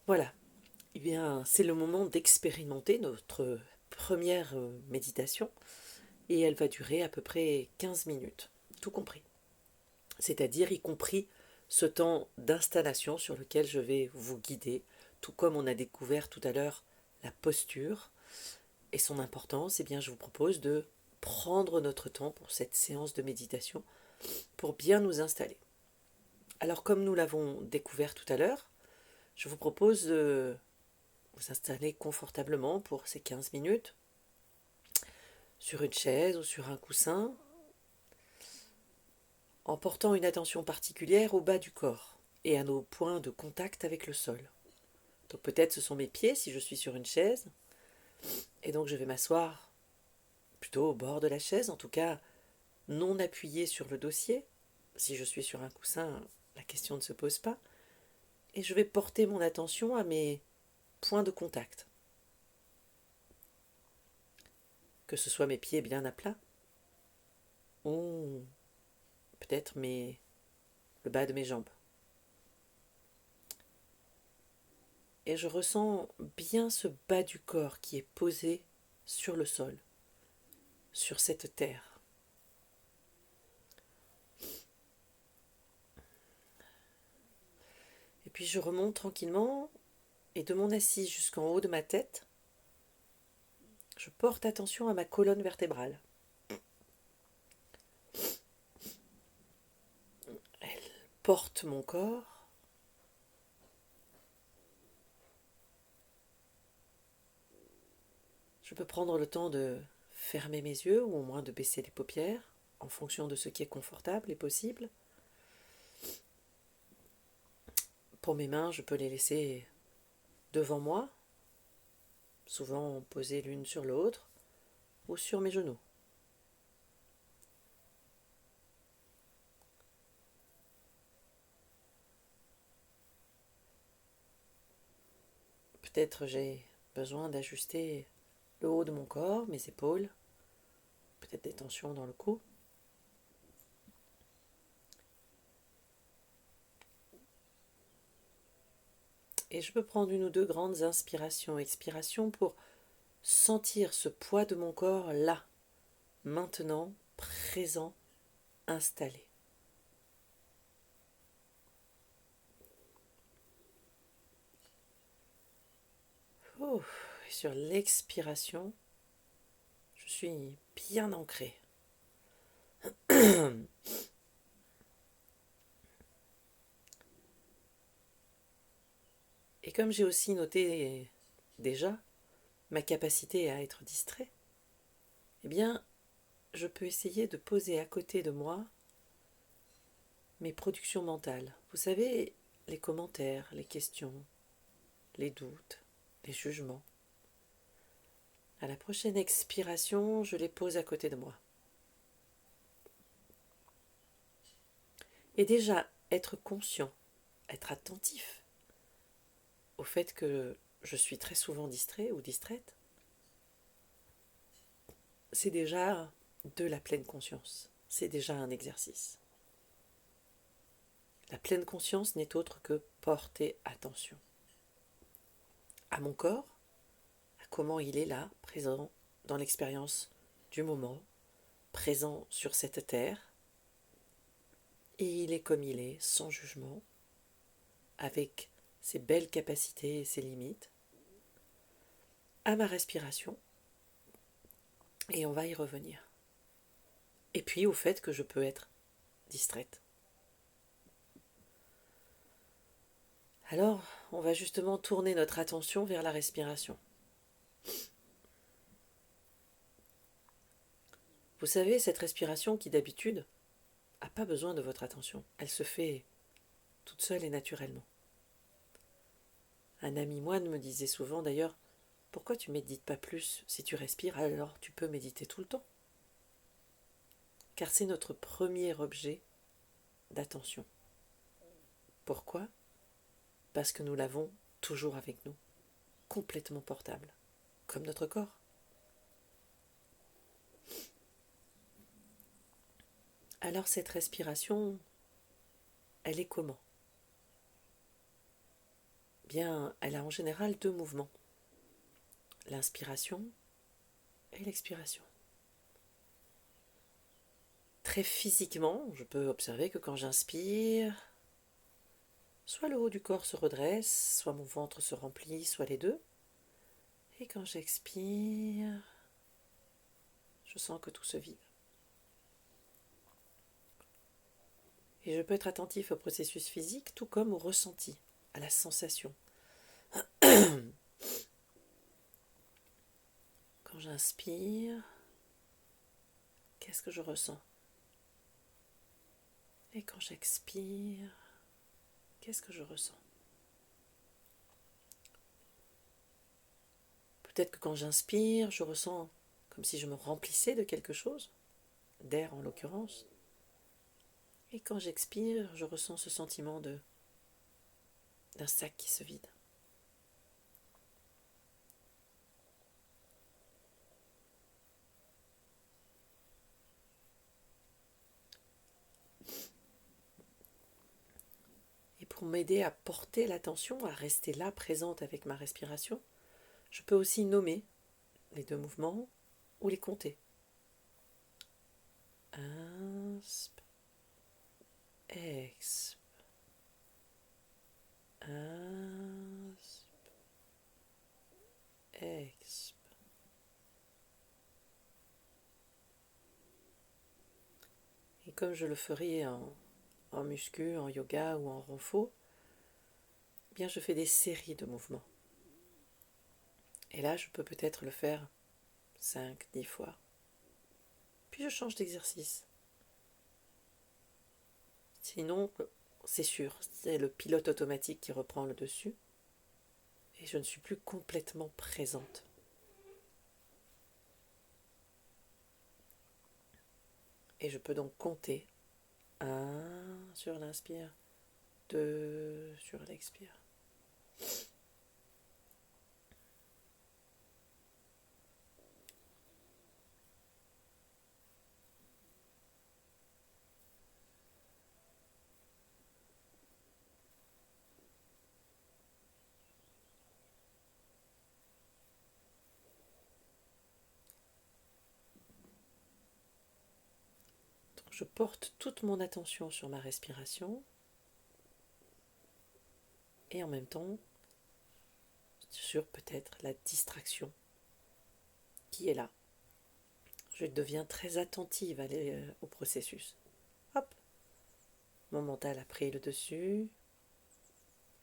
Voilà, eh bien, c'est le moment d'expérimenter notre première méditation et elle va durer à peu près 15 minutes, tout compris. C'est-à-dire y compris ce temps d'installation sur lequel je vais vous guider, tout comme on a découvert tout à l'heure la posture et son importance, eh bien, je vous propose de prendre notre temps pour cette séance de méditation pour bien nous installer. Alors, comme nous l'avons découvert tout à l'heure, je vous propose de vous installer confortablement pour ces 15 minutes sur une chaise ou sur un coussin en portant une attention particulière au bas du corps et à nos points de contact avec le sol. Donc peut-être ce sont mes pieds si je suis sur une chaise et donc je vais m'asseoir plutôt au bord de la chaise, en tout cas non appuyé sur le dossier. Si je suis sur un coussin, la question ne se pose pas. Et je vais porter mon attention à mes points de contact. Que ce soit mes pieds bien à plat ou peut-être le bas de mes jambes. Et je ressens bien ce bas du corps qui est posé sur le sol, sur cette terre. Et puis je remonte tranquillement et de mon assise jusqu'en haut de ma tête, je porte attention à ma colonne vertébrale. Elle porte mon corps. Je peux prendre le temps de fermer mes yeux ou au moins de baisser les paupières en fonction de ce qui est confortable et possible. Pour mes mains, je peux les laisser devant moi, souvent posées l'une sur l'autre ou sur mes genoux. Peut-être j'ai besoin d'ajuster le haut de mon corps, mes épaules, peut-être des tensions dans le cou. Et je peux prendre une ou deux grandes inspirations, expirations pour sentir ce poids de mon corps là, maintenant, présent, installé. Ouf, et sur l'expiration, je suis bien ancré. Et comme j'ai aussi noté déjà ma capacité à être distrait, eh bien, je peux essayer de poser à côté de moi mes productions mentales. Vous savez, les commentaires, les questions, les doutes, les jugements. À la prochaine expiration, je les pose à côté de moi. Et déjà, être conscient, être attentif au fait que je suis très souvent distrait ou distraite, c'est déjà de la pleine conscience. C'est déjà un exercice. La pleine conscience n'est autre que porter attention à mon corps, à comment il est là, présent dans l'expérience du moment, présent sur cette terre, et il est comme il est, sans jugement, avec ses belles capacités et ses limites, à ma respiration, et on va y revenir. Et puis au fait que je peux être distraite. Alors, on va justement tourner notre attention vers la respiration. Vous savez, cette respiration qui d'habitude n'a pas besoin de votre attention, elle se fait toute seule et naturellement. Un ami moine me disait souvent d'ailleurs, pourquoi tu médites pas plus? Si tu respires, alors tu peux méditer tout le temps. Car c'est notre premier objet d'attention. Pourquoi? Parce que nous l'avons toujours avec nous, complètement portable, comme notre corps. Alors cette respiration, elle est comment? bien, elle a en général 2 mouvements, l'inspiration et l'expiration. Très physiquement, je peux observer que quand j'inspire, soit le haut du corps se redresse, soit mon ventre se remplit, soit les deux. Et quand j'expire, je sens que tout se vide. Et je peux être attentif au processus physique, tout comme au ressenti, à la sensation. Quand j'inspire, qu'est-ce que je ressens? Et quand j'expire, qu'est-ce que je ressens? Peut-être que quand j'inspire, je ressens comme si je me remplissais de quelque chose, d'air en l'occurrence. Et quand j'expire, je ressens ce sentiment d'un sac qui se vide. Et pour m'aider à porter l'attention, à rester là, présente avec ma respiration, je peux aussi nommer les 2 mouvements ou les compter. Insp, exp, insp, exp. Et comme je le ferais en muscu, en yoga ou en renfo, eh bien je fais des séries de mouvements. Et là, je peux peut-être le faire 5, 10 fois. Puis je change d'exercice. Sinon, c'est sûr, c'est le pilote automatique qui reprend le dessus. Et je ne suis plus complètement présente. Et je peux donc compter 1 sur l'inspire, 2 sur l'expire. Donc je porte toute mon attention sur ma respiration et en même temps sur peut-être la distraction qui est là. Je deviens très attentive au processus. Hop, mon mental a pris le dessus.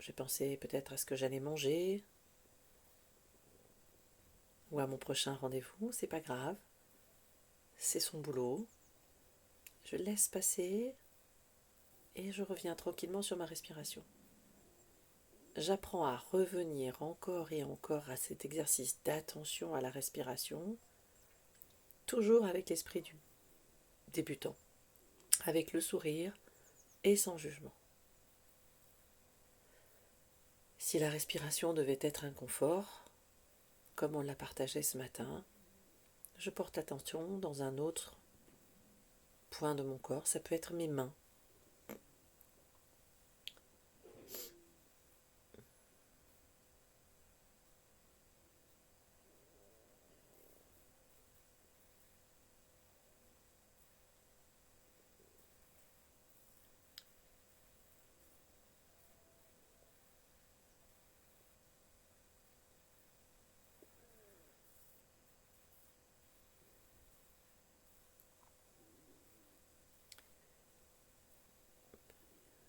J'ai pensé peut-être à ce que j'allais manger ou à mon prochain rendez-vous, c'est pas grave. C'est son boulot. Je laisse passer et je reviens tranquillement sur ma respiration. J'apprends à revenir encore et encore à cet exercice d'attention à la respiration, toujours avec l'esprit du débutant, avec le sourire et sans jugement. Si la respiration devait être un confort, comme on l'a partagé ce matin, je porte l'attention dans un autre point de mon corps, ça peut être mes mains.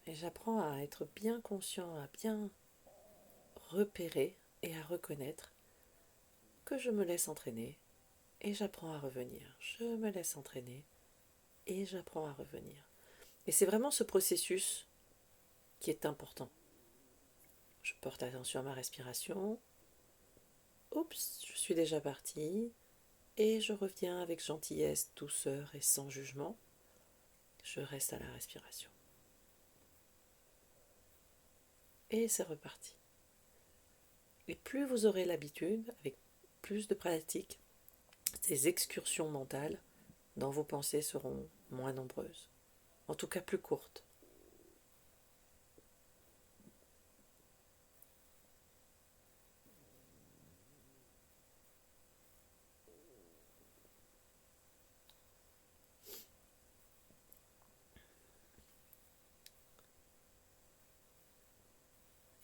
Et j'apprends à être bien conscient, à bien repérer et à reconnaître que je me laisse entraîner et j'apprends à revenir. Je me laisse entraîner et j'apprends à revenir. Et c'est vraiment ce processus qui est important. Je porte attention à ma respiration. Oups, je suis déjà partie. Et je reviens avec gentillesse, douceur et sans jugement. Je reste à la respiration. Et c'est reparti. Et plus vous aurez l'habitude, avec plus de pratique, ces excursions mentales dans vos pensées seront moins nombreuses. En tout cas plus courtes.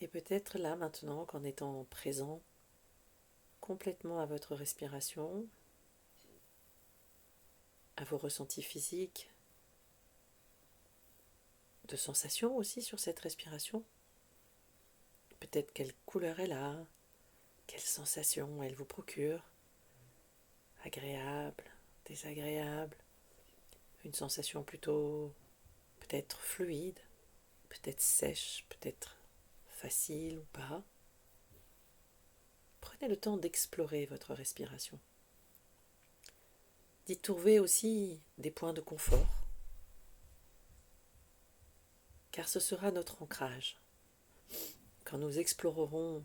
Et peut-être là maintenant qu'en étant présent complètement à votre respiration, à vos ressentis physiques, de sensations aussi sur cette respiration, peut-être quelle couleur elle a, quelle sensation elle vous procure, agréable, désagréable, une sensation plutôt peut-être fluide, peut-être sèche, peut-être facile ou pas. Prenez le temps d'explorer votre respiration. D'y trouver aussi des points de confort, car ce sera notre ancrage. Quand nous explorerons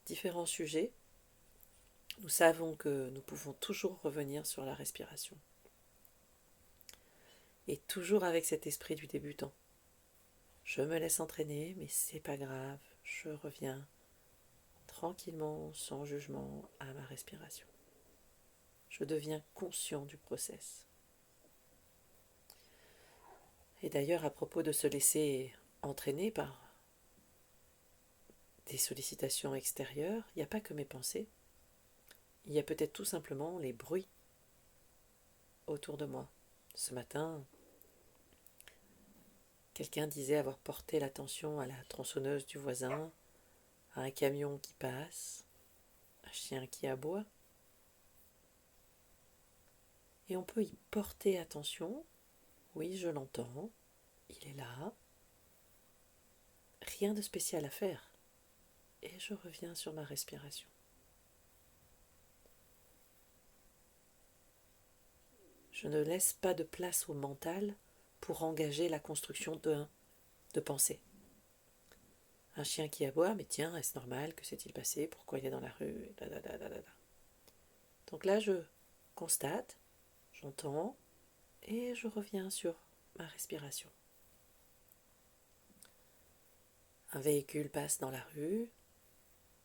différents sujets, nous savons que nous pouvons toujours revenir sur la respiration. Et toujours avec cet esprit du débutant. Je me laisse entraîner, mais c'est pas grave, je reviens tranquillement, sans jugement, à ma respiration. Je deviens conscient du process. Et d'ailleurs, à propos de se laisser entraîner par des sollicitations extérieures, il n'y a pas que mes pensées. Il y a peut-être tout simplement les bruits autour de moi. Ce matin, quelqu'un disait avoir porté l'attention à la tronçonneuse du voisin, à un camion qui passe, un chien qui aboie. Et on peut y porter attention. Oui, je l'entends, il est là. Rien de spécial à faire. Et je reviens sur ma respiration. Je ne laisse pas de place au mental pour engager la construction de pensées. Un chien qui aboie, mais tiens, est-ce normal? Que s'est-il passé? Pourquoi il est dans la rue? Donc là, je constate, j'entends, et je reviens sur ma respiration. Un véhicule passe dans la rue,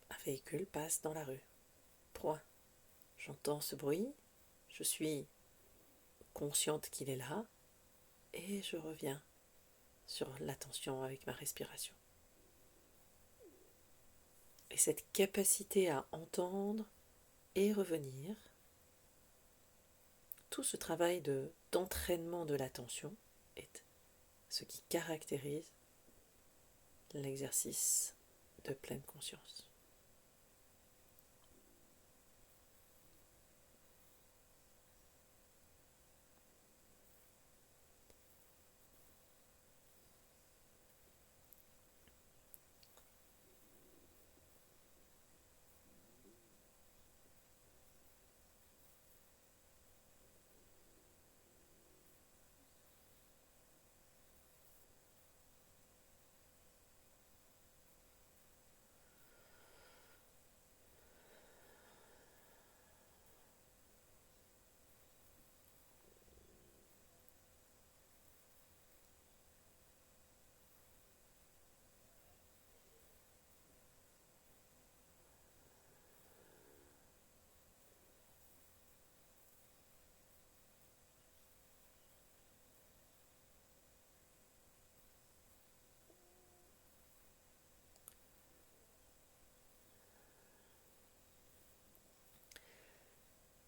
un véhicule passe dans la rue. Point. J'entends ce bruit, je suis consciente qu'il est là, et je reviens sur l'attention avec ma respiration. Et cette capacité à entendre et revenir, tout ce travail d'entraînement de l'attention est ce qui caractérise l'exercice de pleine conscience.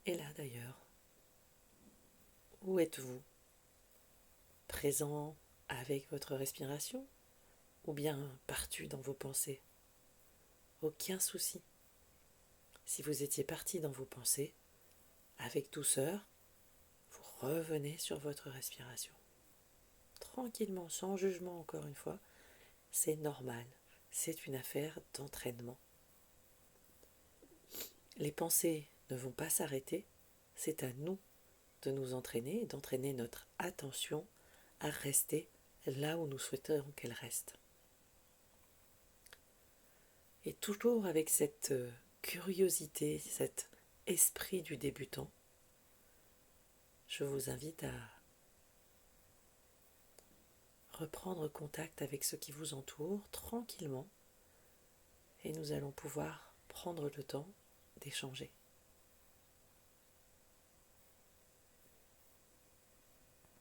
Et là d'ailleurs, où êtes-vous? Présent avec votre respiration ou bien partu dans vos pensées? Aucun souci. Si vous étiez parti dans vos pensées, avec douceur, vous revenez sur votre respiration. Tranquillement, sans jugement encore une fois, c'est normal. C'est une affaire d'entraînement. Les pensées ne vont pas s'arrêter, c'est à nous de nous entraîner et d'entraîner notre attention à rester là où nous souhaitons qu'elle reste. Et toujours avec cette curiosité, cet esprit du débutant, je vous invite à reprendre contact avec ce qui vous entoure tranquillement et nous allons pouvoir prendre le temps d'échanger.